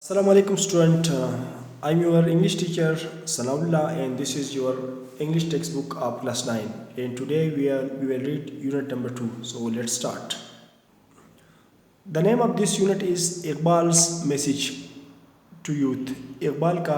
Assalamu alaikum student. I'm your English teacher Sanaullah and this is your English textbook of class 9 and today we will read unit number 2. So let's start. The name of this unit is Iqbal's message to youth. Iqbal ka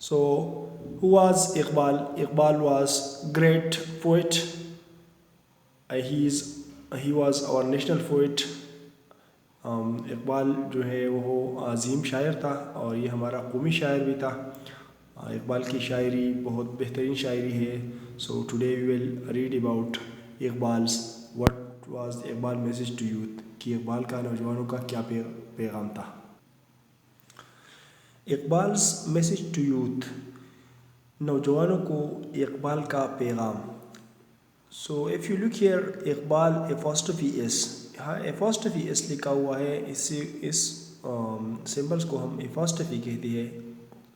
So who was Iqbal? Iqbal was great poet. He was our national poet. Iqbal جو ہے وہ عظیم شاعر تھا اور یہ ہمارا قومی شاعر بھی تھا. اقبال کی شاعری بہت بہترین شاعری ہے. So today we will read about Iqbal's what was Iqbal message to youth کہ اقبال کا نوجوانوں کا کیا پیغام تھا. اقبالس میسج ٹو یوتھ, نوجوانوں کو اقبال کا پیغام. So if you look here Iqbal apostrophe s, ہاں اپوسٹرفی ایس لکھا ہوا ہے. اس سمبلس کو ہم اپوسٹرفی کہتے ہیں.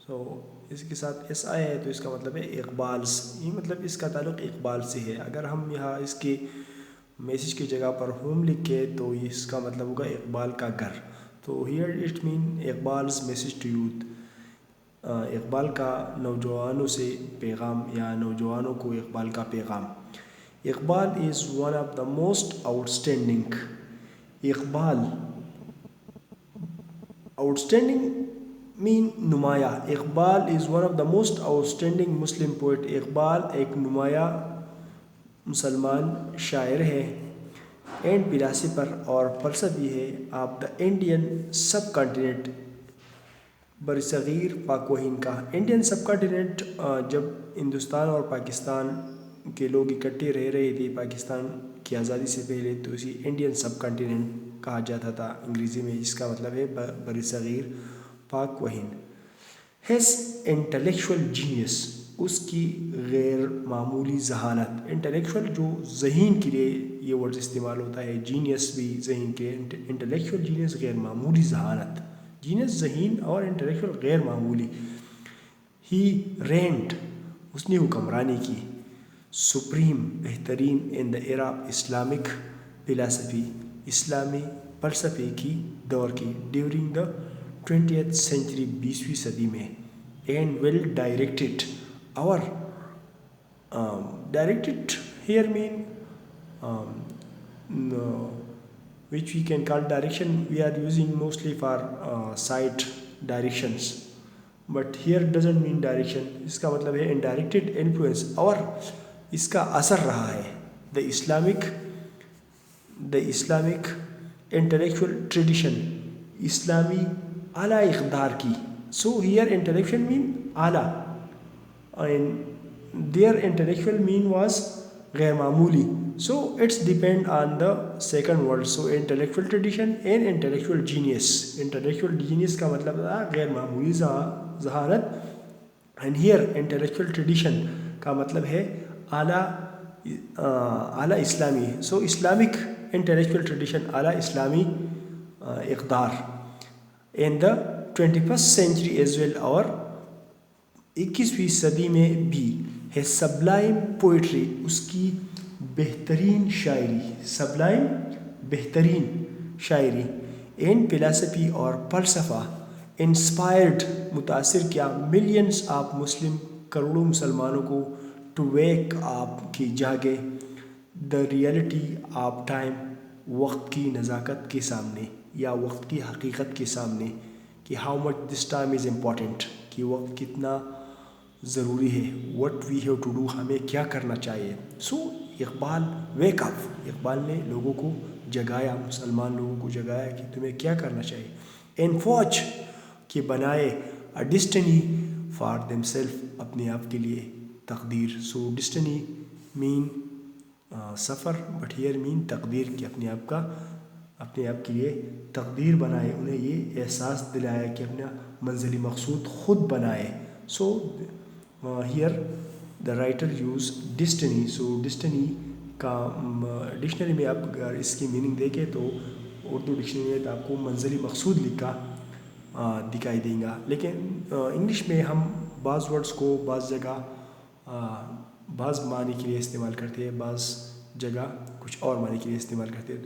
سو اس کے ساتھ ایس آیا ہے تو اس کا مطلب ہے اقبالس, یہ مطلب اس کا تعلق اقبال سے ہے. اگر ہم یہاں اس کے میسج کی جگہ پر ہوم لکھے تو اس کا مطلب ہوگا اقبال کا گھر. تو here it mean Iqbal's message to youth, Iqbal کا نوجوانوں سے پیغام یا نوجوانوں کو اقبال کا پیغام. Iqbal is one of the most outstanding. Iqbal outstanding mean نمایاں. Iqbal is one of the most outstanding Muslim poet. Iqbal ایک نمایاں مسلمان شاعر ہے. اینڈ فلاسفر اور فلسفی ہے of the Indian sub continent, برصغیر پاک و ہند کا. انڈین سب کانٹیننٹ جب ہندوستان اور پاکستان کے لوگ اکٹھے رہ رہے تھے پاکستان کی آزادی سے پہلے, تو اسی انڈین سب کانٹیننٹ کہا جاتا تھا انگریزی میں, جس کا مطلب ہے برصغیر پاک و ہند. ہیز انٹلیکچوئل جینیس, اس کی غیر معمولی ذہانت. انٹلیکچوئل جو ذہین کے لیے یہ ورڈ استعمال ہوتا ہے, جینیس بھی ذہین کے. انٹلیکچوئل جینیس غیر معمولی ذہانت, جینیس ذہین اور انٹلیکچوئل غیر معمولی. ہی رینٹ, اس نے حکمرانی کی. سپریم, بہترین. ان دا ایرا آف اسلامک فلاسفی, اسلامی فلسفے کی دور کی. ڈیورنگ دا 20th century, 20ویں صدی میں. اینڈ ویل ڈائریکٹڈ, اور directed here mean which we can call direction, we are using mostly for sight directions, but here doesn't mean direction. اس کا مطلب ہے indirected influence, اور اس کا اثر رہا ہے. the Islamic intellectual tradition, اسلامی اعلیٰ اقدار کی. So here intellectual mean اعلیٰ and their intellectual mean was غیر معمولی. So it's depend on the second word. So intellectual tradition and intellectual genius. Intellectual genius کا مطلب تھا غیر معمولی ذہانت, and here intellectual tradition کا مطلب ہے اعلیٰ اسلامی. So Islamic intellectual tradition, اعلیٰ اسلامی اقدار. in the 21st century as well, اور 21ویں صدی میں بھی. ہے سبلائم پوئٹری, اس کی بہترین شاعری. سبلائم, بہترین شاعری. اینڈ فلاسفی, اور فلسفہ. انسپائرڈ, متاثر کیا. ملینس آف مسلم, کروڑوں مسلمانوں کو. ٹو ویک آپ, کی جاگے. دا ریئلٹی آف ٹائم, وقت کی نزاکت کے سامنے یا وقت کی حقیقت کے سامنے, کہ how much this time is important, کہ وقت کتنا ضروری ہے. What we have to do, ہمیں کیا کرنا چاہیے. So Iqbal wake up, Iqbal نے لوگوں کو جگایا, مسلمان لوگوں کو جگایا کہ تمہیں کیا کرنا چاہیے. انفوج, کہ بنائے. اے ڈسٹنی فار دیم سیلف, اپنے آپ کے لیے تقدیر. سو ڈسٹنی مین سفر, بٹ ہیئر مین تقدیر, کہ اپنے آپ کے لیے تقدیر بنائے. انہیں یہ احساس دلایا کہ اپنا منزل مقصود خود بنائے. So here the writer use destiny. So destiny کا ڈکشنری میں آپ اگر اس کی میننگ دیکھیں تو اردو ڈکشنری میں تو آپ کو منزل مقصود لکھا دکھائی دیں گا, لیکن انگلش میں ہم بعض ورڈس کو بعض جگہ بعض معنی کے لیے استعمال کرتے ہیں, بعض جگہ کچھ اور معنی کے لیے استعمال کرتے ہیں.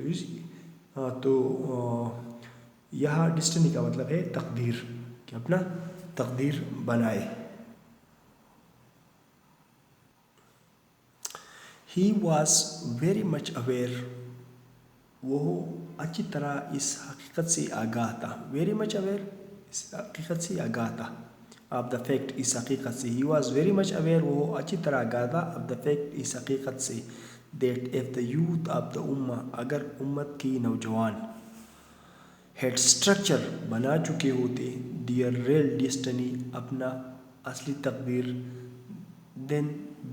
تو یہاں ڈسٹنی کا مطلب ہے تقدیر، کہ اپنا تقدیر بنائے. He was very much aware. وہ اچھی طرح اس حقیقت سے آگاہ تھا. ویری مچ اویئر، اس حقیقت سے آگاہ تھا. آف دا فیکٹ، اس حقیقت سے. He was very much aware, وہ اچھی طرح آگاہ تھا. آف دا فیکٹ، اس حقیقت سے. That if the youth of دا امہ، اگر امت کی نوجوان ہیڈ اسٹرکچر بنا چکے ہوتے دیئر ریئل ڈسٹنی، اپنا اصلی تقدیر، دین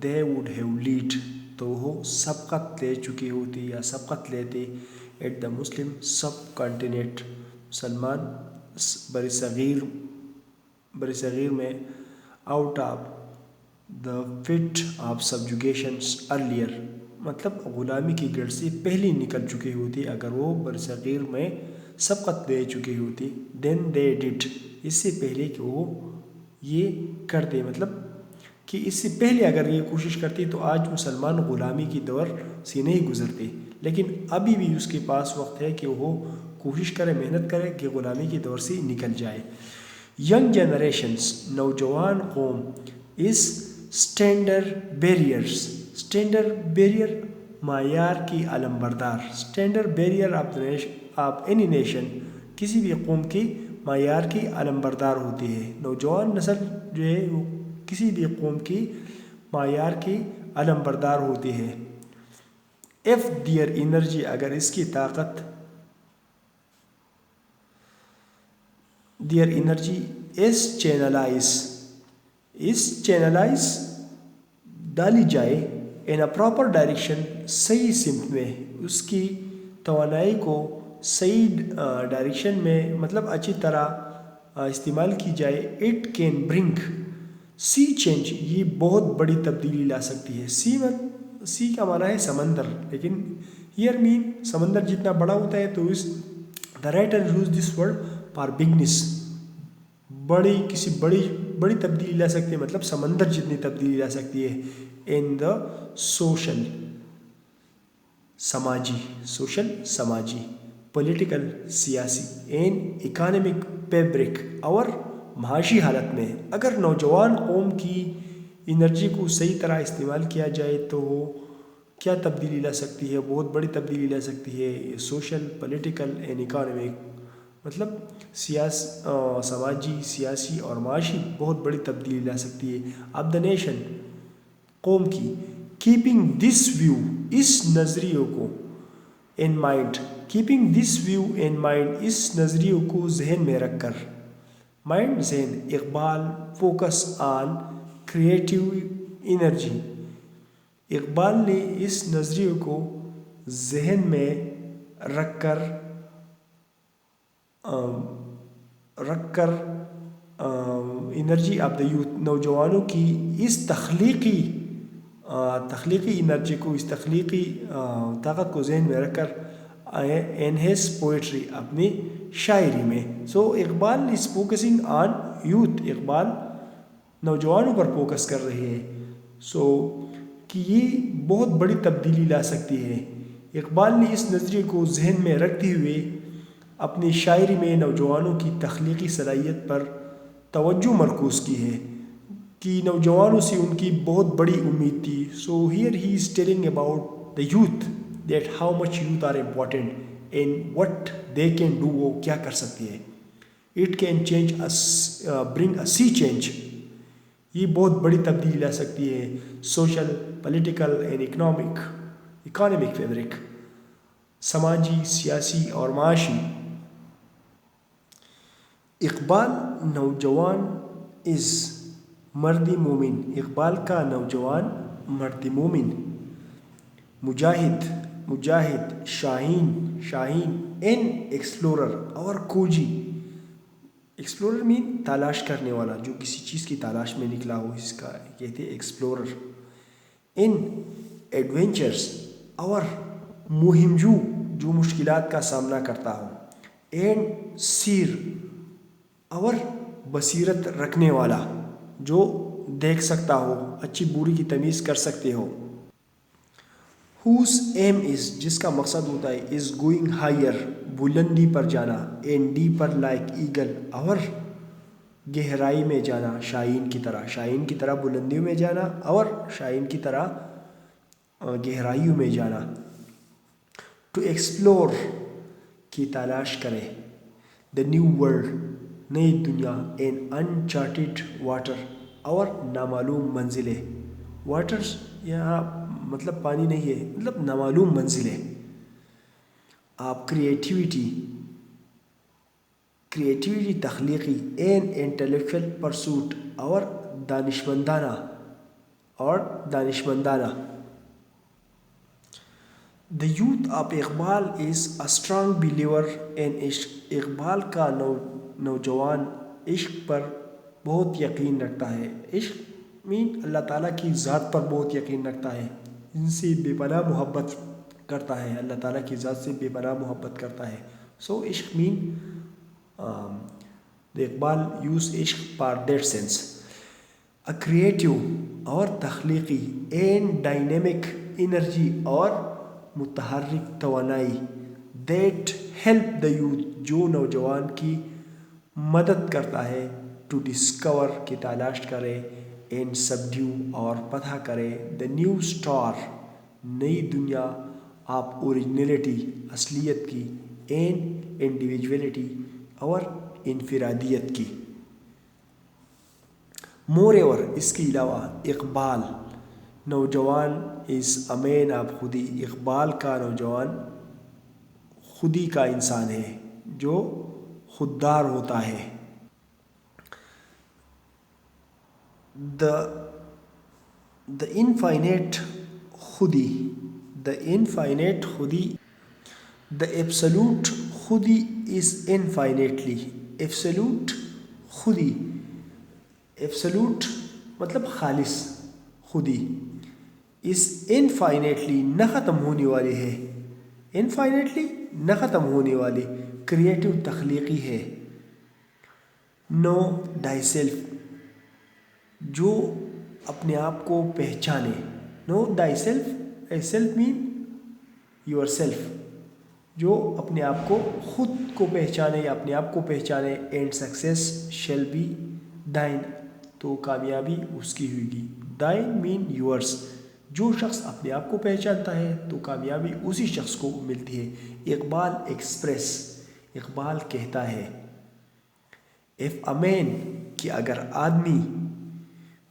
دے وڈ ہیو لیڈ، تو وہ سبقت لے چکے ہوتے یا سبقت لیتے at the Muslim sub continent, مسلمان برصغیر میں، out of the fit of subjugations earlier, مطلب غلامی کی گڑھ سے پہلے نکل چکے ہوتے اگر وہ برصغیر میں سبقت لے چکے ہوتے. دین دے ڈڈ، اس سے پہلے کہ وہ یہ کرتے، مطلب کہ اس سے پہلے اگر یہ کوشش کرتی تو آج مسلمان غلامی کی دور سے نہیں گزرتے. لیکن ابھی بھی اس کے پاس وقت ہے کہ وہ کوشش کرے، محنت کرے کہ غلامی کی دور سے نکل جائے. ینگ جنریشنز، نوجوان قوم، is standard barriers, standard barrier معیار کی علم بردار. Standard barrier of any nation, کسی بھی قوم کی معیار کی علم بردار ہوتی ہے. نوجوان نسل جو ہے وہ کسی بھی قوم کی معیار کی علم بردار ہوتی ہے. ایف دیئر انرجی، اگر اس کی طاقت، دیئر انرجی از چینلائز ڈالی جائے ان اے پراپر ڈائریکشن، صحیح سمت میں، اس کی توانائی کو صحیح ڈائریکشن میں، مطلب اچھی طرح استعمال کی جائے. It can bring sea change, یہ بہت بڑی تبدیلی لا سکتی ہے. سی کا معنی ہے سمندر، لیکن ہیئر مین سمندر جتنا بڑا ہوتا ہے تو اس the writer use this word for bigness, کسی بڑی تبدیلی لا سکتی ہے، مطلب سمندر جتنی تبدیلی لا سکتی ہے. ان دا سوشل سماجی، پولیٹیکل سیاسی، این اکانومک فیبرک اور معاشی حالت میں، اگر نوجوان قوم کی انرجی کو صحیح طرح استعمال کیا جائے تو وہ کیا تبدیلی لا سکتی ہے؟ بہت بڑی تبدیلی لا سکتی ہے. سوشل، پولیٹیکل اینڈ اکانومک، مطلب سماجی، سیاسی اور معاشی بہت بڑی تبدیلی لا سکتی ہے. آف دا نیشن، قوم کی. کیپنگ دس ویو، اس نظریے کو in mind, keeping this view in mind, اس نظریے کو ذہن میں رکھ کر. مائنڈ ذہن، Iqbal focus on creative energy, Iqbal نے اس نظریے کو ذہن میں رکھ کر انرجی آف دا یوتھ، نوجوانوں کی اس تخلیقی انرجی کو، اس تخلیقی طاقت کو ذہن میں رکھ کر ان ہز پوئٹری، اپنی شاعری میں. So Iqbal is focusing on youth, Iqbal نوجوانوں پر فوکس کر رہے ہیں. سو کہ یہ بہت بڑی تبدیلی لا سکتی ہے. اقبال نے اس نظریے کو ذہن میں رکھتے ہوئے اپنی شاعری میں نوجوانوں کی تخلیقی صلاحیت پر توجہ مرکوز کی ہے کہ نوجوانوں سے ان کی بہت بڑی امید تھی. So here he is telling about the youth, that how much youth are important and what they can do, وہ کیا کر سکتی ہے. It can change bring a sea change, یہ بہت بڑی تبدیلی لا سکتی ہے. Social, political and economic fabric, سماجی، سیاسی اور معاشی. اقبال نوجوان از مرد مومن، اقبال کا نوجوان مرد مومن. مجاہد، شاہین این ایکسپلورر اور کھوجی. ایکسپلورر مین تلاش کرنے والا، جو کسی چیز کی تلاش میں نکلا ہو، اس کا کہتے ہیں ایکسپلورر. ان ایڈونچرس، اور مہم جو مشکلات کا سامنا کرتا ہو. اینڈ سیر، اور بصیرت رکھنے والا، جو دیکھ سکتا ہو، اچھی بری کی تمیز کر سکتے ہو. whose aim is, جس کا مقصد ہوتا ہے, is going higher, بلندی پر جانا, and deeper like eagle, اور گہرائی میں جانا شاہین کی طرح, شاہین کی طرح بلندیوں میں جانا اور شاہین کی طرح گہرائیوں میں جانا. ٹو ایکسپلور کی تلاش کرے, دا نیو ورلڈ, نئی دنیا, این انچارٹیڈ واٹر, اور نامعلوم منزلیں. واٹرس یہاں مطلب پانی نہیں ہے, مطلب نامعلوم منزلیں. آپ کریٹیویٹی تخلیقی, این انٹلیکچوئل پرسوٹ, اور دانشمندانہ. The youth of Iqbal is a strong believer in عشق, اقبال کا نوجوان عشق پر بہت یقین رکھتا ہے. عشق مین اللہ تعالیٰ کی ذات پر بہت یقین رکھتا ہے, ان سے بے پناہ محبت کرتا ہے, اللہ تعالیٰ کی ذات سے بے پناہ محبت کرتا ہے. سو عشق مین اقبال یوز عشق for that sense. A creative, اور تخلیقی, اینڈ ڈائنامک انرجی, اور متحرک توانائی, دیٹ ہیلپ دا یوتھ, جو نوجوان کی مدد کرتا ہے, ٹو ڈسکور کی تلاش کرے, اینڈ سبڈیو, اور پتہ کرے, دا نیو اسٹار, نئی دنیا, آف اوریجنلٹی, اصلیت کی, اینڈ انڈیویجویلٹی, اور انفرادیت کی. مور ایور, اس کے علاوہ, اقبال نوجوان از اے مین آف خودی, اقبال کا نوجوان خودی کا انسان ہے جو خوددار ہوتا ہے. دا انفائنیٹ خودی, دا انفائنیٹ خودی, دا ایبسلوٹ خودی از انفائنیٹلی, ایبسلوٹ خودی, ایبسلوٹ مطلب خالص خودی, از انفائنیٹلی نہ ختم ہونے والی ہے, انفائنیٹلی نہ ختم ہونے والی, کریٹو تخلیقی ہے. نو ڈائی سیلف, جو اپنے آپ کو پہچانے, know thyself, a self man yourself, جو اپنے آپ کو خود کو پہچانے یا اپنے آپ کو پہچانے. اینڈ سکسیس شیل بی دائن, تو کامیابی اس کی ہوئے گی. دائن مین یورس, جو شخص اپنے آپ کو پہچانتا ہے تو کامیابی اسی شخص کو ملتی ہے. اقبال ایکسپریس, اقبال کہتا ہے, ایف اے مین, کہ اگر آدمی,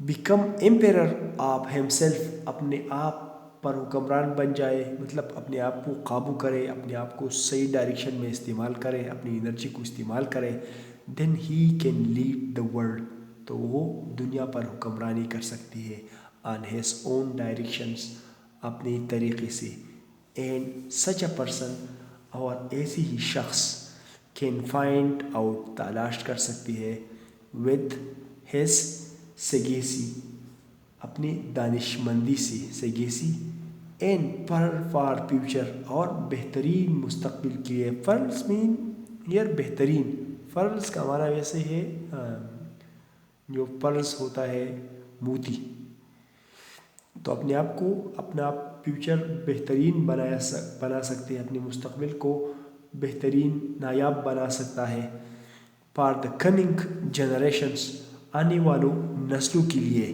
بیکم ایمپیرر آف ہم سیلف, اپنے آپ پر حکمران بن جائے, مطلب اپنے آپ کو قابو کرے, اپنے آپ کو صحیح ڈائریکشن میں استعمال کرے, اپنی انرجی کو استعمال کرے, then he can lead the world, تو وہ دنیا پر حکمرانی کر سکتی ہے. آن ہیز اون ڈائریکشنس, اپنے طریقے سے. اینڈ سچ اے پرسن, اور ایسی ہی شخص, کین فائنڈ آؤٹ, تلاش کر سکتی ہے, ود ہیز سیگیسی, اپنی دانشمندی سے, سیگیسی, اینڈ پر فار فیوچر, اور بہترین مستقبل کے لیے. فرلز مین ہیئر بہترین, فرلز کا معنی ویسے ہے جو پرلز ہوتا ہے موتی, تو اپنے آپ کو, اپنا فیوچر بہترین بنا سکتے ہیں, اپنے مستقبل کو بہترین نایاب بنا سکتا ہے. فار دا کمنگ جنریشنس, آنے والوں نسلوں کے لیے,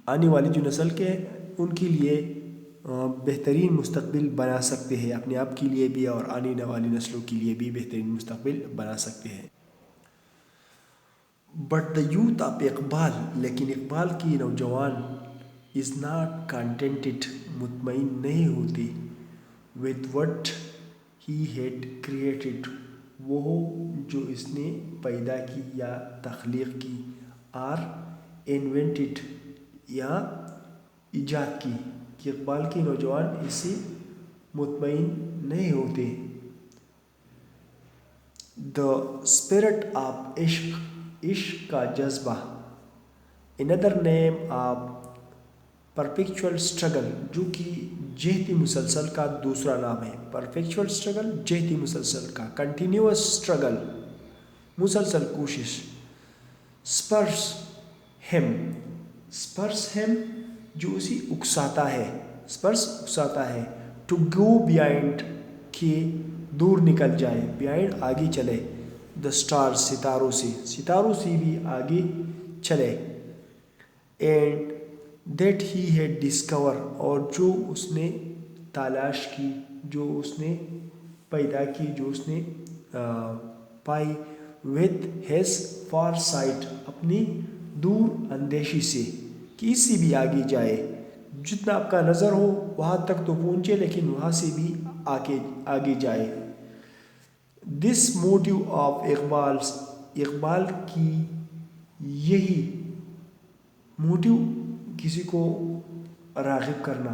آنے والی جو نسل کے ان کے لیے بہترین مستقبل بنا سکتے ہیں, اپنے آپ کے لیے بھی اور آنے والی نسلوں کے لیے بھی بہترین مستقبل بنا سکتے ہیں. But the youth of Iqbal, لیکن اقبال کی نوجوان, از ناٹ کنٹینٹڈ, مطمئن نہیں ہوتے, with what he had created, وہ جو اس نے پیدا کی یا تخلیق کی, آر انوینٹڈ, یا ایجاد کی. کہ اقبال کے نوجوان اس سے مطمئن نہیں ہوتے. دا اسپرٹ آف عشق, عشق کا جذبہ. another name of perpetual struggle, جو کہ جہتی مسلسل کا دوسرا نام ہے. perpetual struggle, جہتی مسلسل کا, continuous struggle, مسلسل کوشش. spurs him, spurs him, جو اسے اکساتا ہے, اسپرس اکساتا ہے. ٹو گو بیائنڈ کہ دور نکل جائے, بیائنڈ آگے چلے. دا اسٹار ستاروں سے بھی آگے چلے. And that he had discover اور جو اس نے تلاش کی, جو اس نے پیدا کی, جو اس نے پائی. وتھ ہیز فار سائٹ اپنی دور اندیشی سے, کہ اس سے بھی آگے جائے. جتنا آپ کا نظر ہو وہاں تک تو پہنچے لیکن وہاں سے بھی آگے جائے. دس موٹیو آف اقبال کی یہی موٹیو, کسی کو راغب کرنا,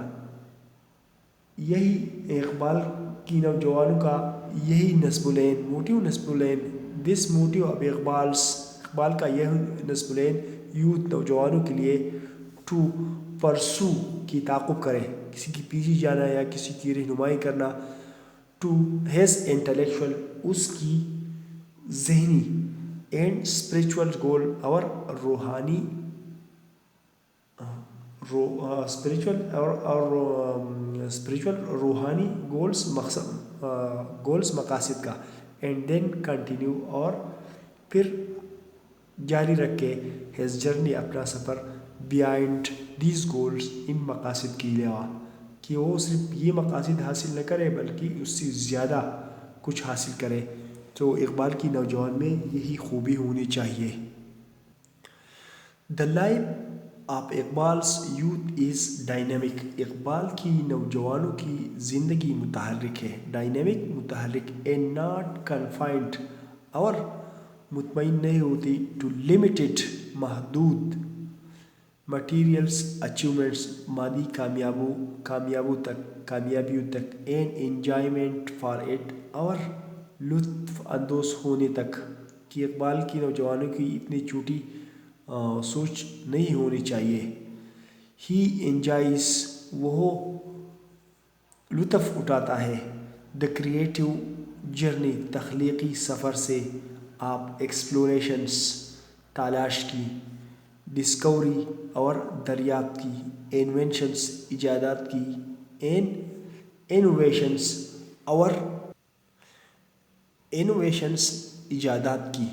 یہی اقبال کی نوجوانوں کا یہی نصب العین موٹیو, نصب العین. دس موٹیو آف اقبال کا یہ نصب العین یوتھ نوجوانوں کے لیے ٹو پرسو کی تعاقب کرے, کسی کی پیچھے جانا یا کسی کی رہنمائی کرنا. ٹو ہیز انٹلیکچوئل اس کی ذہنی, اینڈ اسپریچول گول اور روحانی روحانی گولز مقاصد کا. اینڈ دین کنٹینیو اور پھر جاری رکھے ہیز جرنی اپنا سفر بیہائنڈ دیز گولز ان مقاصد کے علاوہ, کہ وہ صرف یہ مقاصد حاصل نہ کرے بلکہ اس سے زیادہ کچھ حاصل کرے. تو اقبال کی نوجوان میں یہی خوبی ہونی چاہیے. The life of Iqbal's youth is dynamic. Iqbal کی نوجوانوں کی زندگی متحرک ہے, ڈائنامک متحرک. اینڈ ناٹ کنفائنڈ اور مطمئن نہیں ہوتی ٹو لمیٹڈ محدود مٹیریلس اچیومنٹس مادی کامیابیوں تک. اینڈ انجوائمنٹ فار اٹ اور لطف اندوز ہونے تک, کہ اقبال کی نوجوانوں کی اتنی چھوٹی سوچ نہیں ہونی چاہیے. ہی انجوائز وہ لطف اٹھاتا ہے. دا کریٹیو جرنی تخلیقی سفر سے. آپ ایکسپلوریشنس تلاش کی, ڈسکوری اور دریافت کی, انوینشنس ایجادات کی, انوویشنس اور ایجادات کی.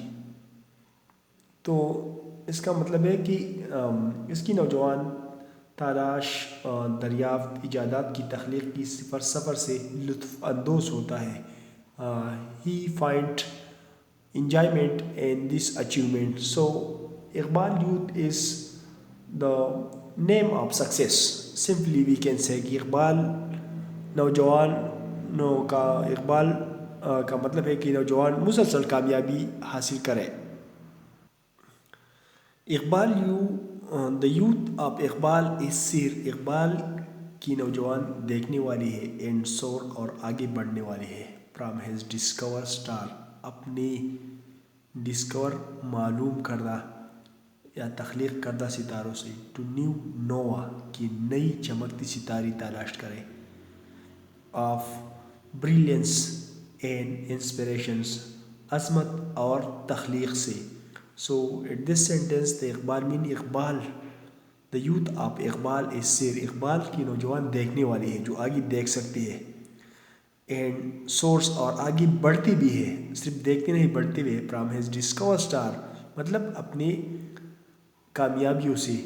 تو اس کا مطلب ہے کہ اس کی نوجوان تلاش, دریافت, ایجادات کی تخلیق کی سفر سے لطف اندوز ہوتا ہے. ہی find enjoyment in this achievement. So Iqbal youth is the name of success. Simply we can say کہ اقبال نوجوانوں کا, اقبال کا مطلب ہے کہ نوجوان مسلسل کامیابی حاصل کرے. Iqbal the youth of Iqbal is سیر, اقبال کی نوجوان دیکھنے والی ہے, اینڈ سور اور آگے بڑھنے والی ہے. فرام ہیز ڈسکور اسٹار, اپنی ڈسکور معلوم کردہ یا تخلیق کردہ ستاروں سے. ٹو نیو نووا کی نئی چمکتی ستارے تلاش کرے. آف بریلینس اینڈ انسپریشنس, عظمت اور تخلیق سے. So at this sentence the Iqbal mean Iqbal the youth of Iqbal is سیر, اقبال کی نوجوان دیکھنے والی ہے جو آگے دیکھ سکتی ہے. اینڈ سورس اور آگے بڑھتی بھی ہے, صرف دیکھتے نہیں بڑھتے ہوئے. فرام ہیز ڈسکور اسٹار مطلب اپنی کامیابیوں سے,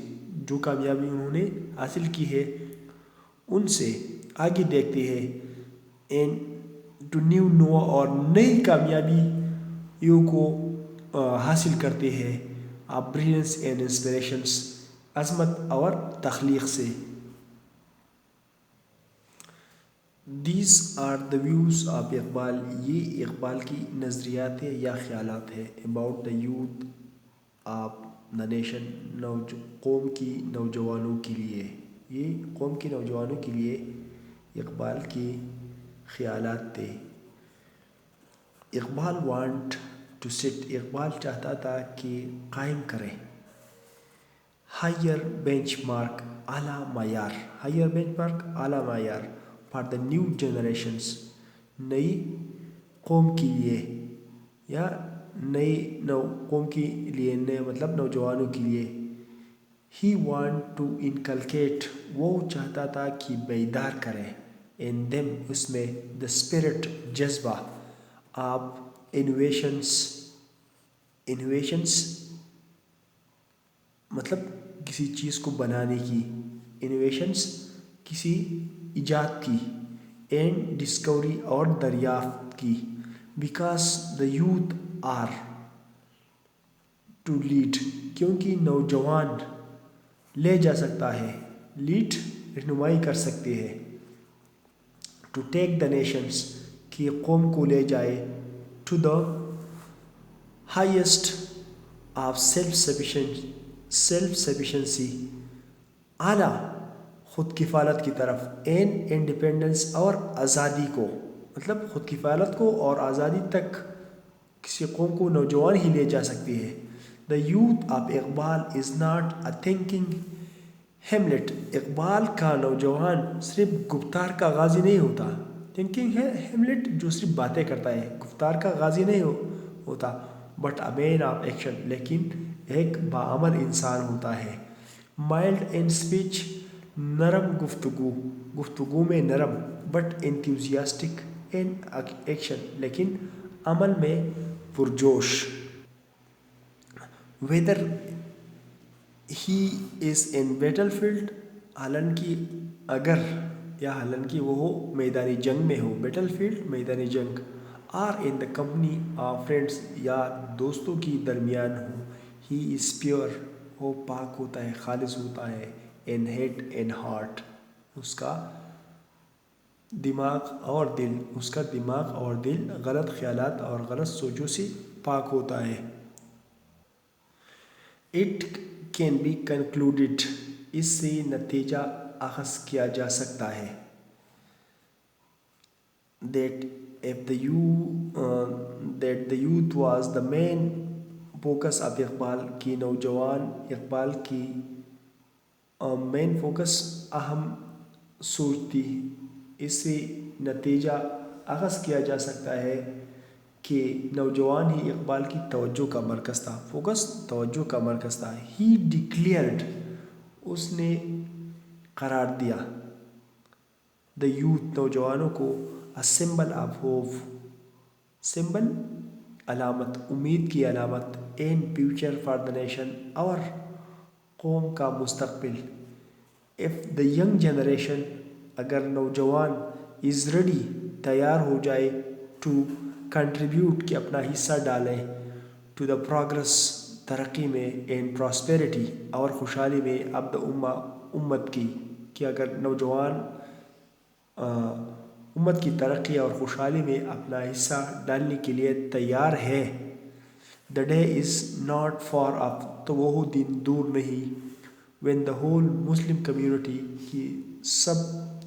جو کامیابی انہوں نے حاصل کی ہے ان سے آگے دیکھتے ہیں. اینڈ ٹو نیو نو اور نئی کامیابیوں کو حاصل کرتے ہیں. آپ بریلینس اینڈ انسپریشنس, عظمت اور تخلیق سے. These are the views of Iqbal, یہ اقبال کی نظریات ہیں یا خیالات ہیں. About the youth of the nation, قوم کی نوجوانوں کے لیے, یہ قوم کے نوجوانوں کے لیے اقبال کے خیالات تھے. Iqbal want to set, Iqbal چاہتا تھا کہ قائم کرے. ہائر بینچ مارک, اعلیٰ معیار, ہائر بینچ مارک, اعلیٰ معیار. فار دا نیو جنریشنس, نئی قوم کے لیے یا قوم کے لیے, نئے مطلب نوجوانوں کے لیے. He want to inculcate, وہ چاہتا تھا کہ بیدار کرے in them اس میں the spirit جذبہ آپ innovations مطلب کسی چیز کو بنانے کی انوویشنس کسی ایجاد کی اینڈ ڈسکوری اور دریافت کی because the youth are to lead کیونکہ نوجوان لے جا سکتا ہے لیڈ رہنمائی کر سکتے ہیں ٹو ٹیک دا نیشنس کہ قوم کو لے جائے to the highest of self sufficiency اعلیٰ خود کفالت کی طرف اینڈ انڈیپینڈنس اور آزادی کو مطلب خود کفالت کو اور آزادی تک کسی قوم کو نوجوان ہی لے جا سکتی ہے دا youth of Iqbal is not a thinking Hamlet Iqbal کا نوجوان صرف گفتار کا غازی نہیں ہوتا تھنکنگ ہے ہیملیٹ جو صرف باتیں کرتا ہے گفتار کا غازی نہیں ہوتا but a man of action لیکن ایک باعمل انسان ہوتا ہے مائلڈ ان اسپیچ نرم گفتگو میں نرم بٹ انتھوزیاسٹک ان ایکشن لیکن عمل میں پرجوش whether he is in battle field حالانکہ اگر یا حالانکہ وہ میدانی جنگ میں ہو بیٹل فیلڈ میدانی جنگ or in the company of friends یا دوستوں کی درمیان ہو ہی از پیور وہ پاک ہوتا ہے خالص ہوتا ہے ان ہیڈ ان ہارٹ اس کا دماغ اور دل غلط خیالات اور غلط سوچوں سے پاک ہوتا ہے اٹ کین بی کنکلوڈیڈ اس سے نتیجہ اخذ کیا جا سکتا ہے that the youth was the main focus of Iqbal کی نوجوان اقبال کی مین فوکس اہم سوچ تھی اس سے نتیجہ اخذ کیا جا سکتا ہے کہ نوجوان ہی اقبال کی توجہ کا مرکز تھا فوکس توجہ کا مرکز تھا ہی ڈکلیئرڈ اس نے قرار دیا دا یوتھ نوجوانوں کو سمبل آف ہوپ سمبل علامت امید کی علامت and future for the nation اور قوم کا مستقبل اف دا ینگ جنریشن اگر نوجوان از ریڈی تیار ہو جائے ٹو کنٹریبیوٹ کہ اپنا حصہ ڈالیں ٹو دا پروگرس ترقی میں اینڈ پراسپیرٹی اور خوشحالی میں اب دا امت کی کہ اگر نوجوان امت کی ترقی اور خوشحالی میں اپنا حصہ ڈالنے کے لیے تیار ہے the day is not for if تو وہ دن دور نہیں when the whole Muslim community کی سب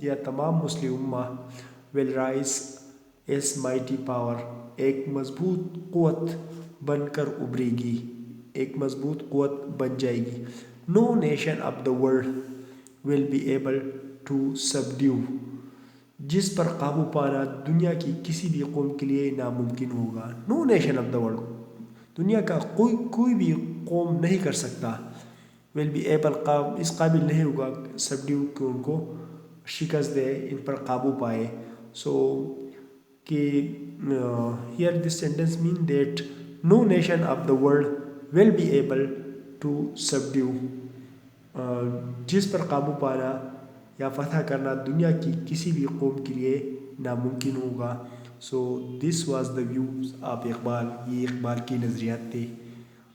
یا تمام مسلم امہ will rise as mighty power ایک مضبوط قوت بن کر ابھرے گی ایک مضبوط قوت بن جائے گی no nation of the world will be able to subdue جس پر قابو پانا دنیا کی کسی بھی قوم کے لیے ناممکن ہوگا نو نیشن آف دا ورلڈ دنیا کا کوئی بھی قوم نہیں کر سکتا ول بی ایبل اس قابل نہیں ہوگا سبڈیو کہ ان کو شکست دے ان پر قابو پائے سو کہ here this sentence mean that no nation of the world will be able to subdue جس پر قابو پانا یا فتح کرنا دنیا کی کسی بھی قوم کے لیے ناممکن ہوگا so this was the views of Iqbal یہ اقبال کی نظریات تھے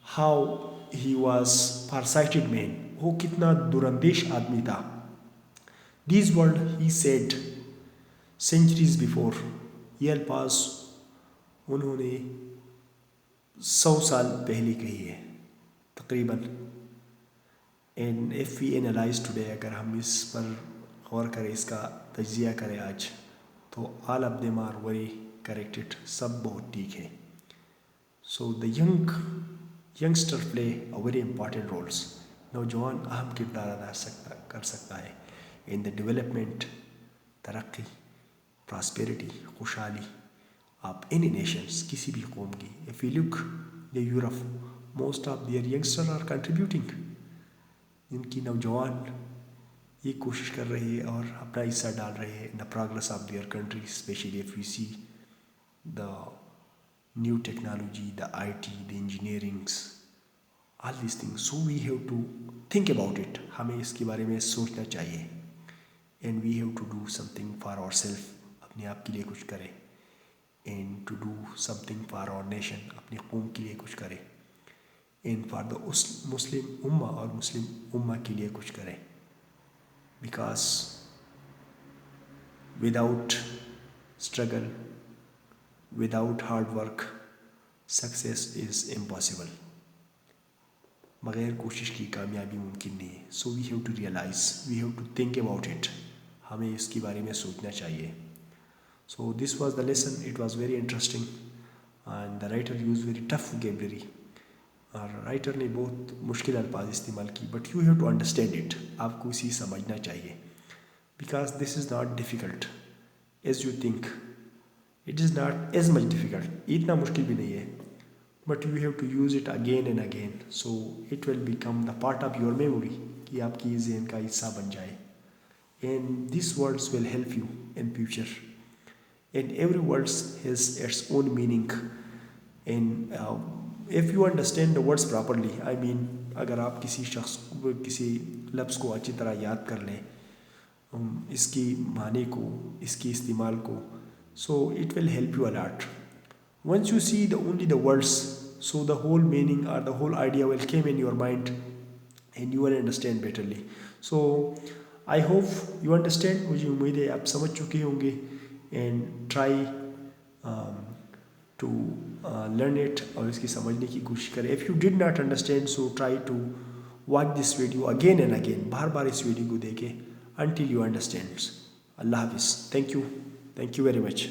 how he was far sighted man وہ کتنا دوراندیش آدمی تھا these word he said centuries before یہ الفاظ انہوں نے 100 سال پہلے کہی ہے تقریباً and if we analyse today اگر ہم اس پر غور کریں اس کا تجزیہ کریں آج تو all of them are very corrected سب بہت ٹھیک ہے so the youngster play a very important roles نوجوان اہم کردار ادا کر سکتا ہے ان دا ڈیولپمنٹ ترقی پراسپیرٹی خوشحالی آف اینی نیشنس کسی بھی قوم کی if you look the Europe most of their youngster are contributing ان کی نوجوان یہ کوشش کر رہے ہیں اور اپنا حصہ ڈال رہے ہیں in the progress of their country, especially if you see the new technology, the IT, the engineerings, all these things. So we have to think about it. ہمیں اس کے بارے میں سوچنا چاہیے. And we have to do something for our self, اپنے آپ کے لیے کچھ کریں. And to do something for our nation, اپنی قوم کے لیے کچھ کریں. اینڈ فار دا مسلم امہ, اور مسلم امہ کے لیے کچھ کریں. Because without struggle, without hard work, success is impossible. بغیر کوشش کی کامیابی ممکن نہیں ہے. So we have to realize, we have to think about it. ہمیں اس کے بارے میں سوچنا چاہیے. So this was the lesson. It was very interesting and the writer use very tough vocabulary. اور رائٹر نے بہت مشکل الفاظ استعمال کی, but you have to understand it. آپ کو اسی سمجھنا چاہیے. Because this is not difficult as you think. It is not as much difficult, اتنا مشکل بھی نہیں ہے. But you have to use it again and again. So it will become the part of your memory, کہ آپ کی ذہن کا حصہ بن جائے. And these words will help you in future. And every words has its own meaning. And if you understand the words properly, I mean اگر آپ کسی شخص کسی لفظ کو اچھی طرح یاد کر لیں, اس کی معنی کو, اس کی استعمال کو, so it will help you a lot. Once you see only the words, so the whole meaning or the whole idea will came in your mind and you will understand betterly. So I hope you understand. مجھے امید ہے آپ سمجھ چکے ہوں گے. and try to learn it, اور اس کی سمجھنے کی کوشش کریں. if you did not understand, so try to watch this video again and again. بار بار اس ویڈیو کو دیکھیں until you understand. اللہ حافظ. thank you very much.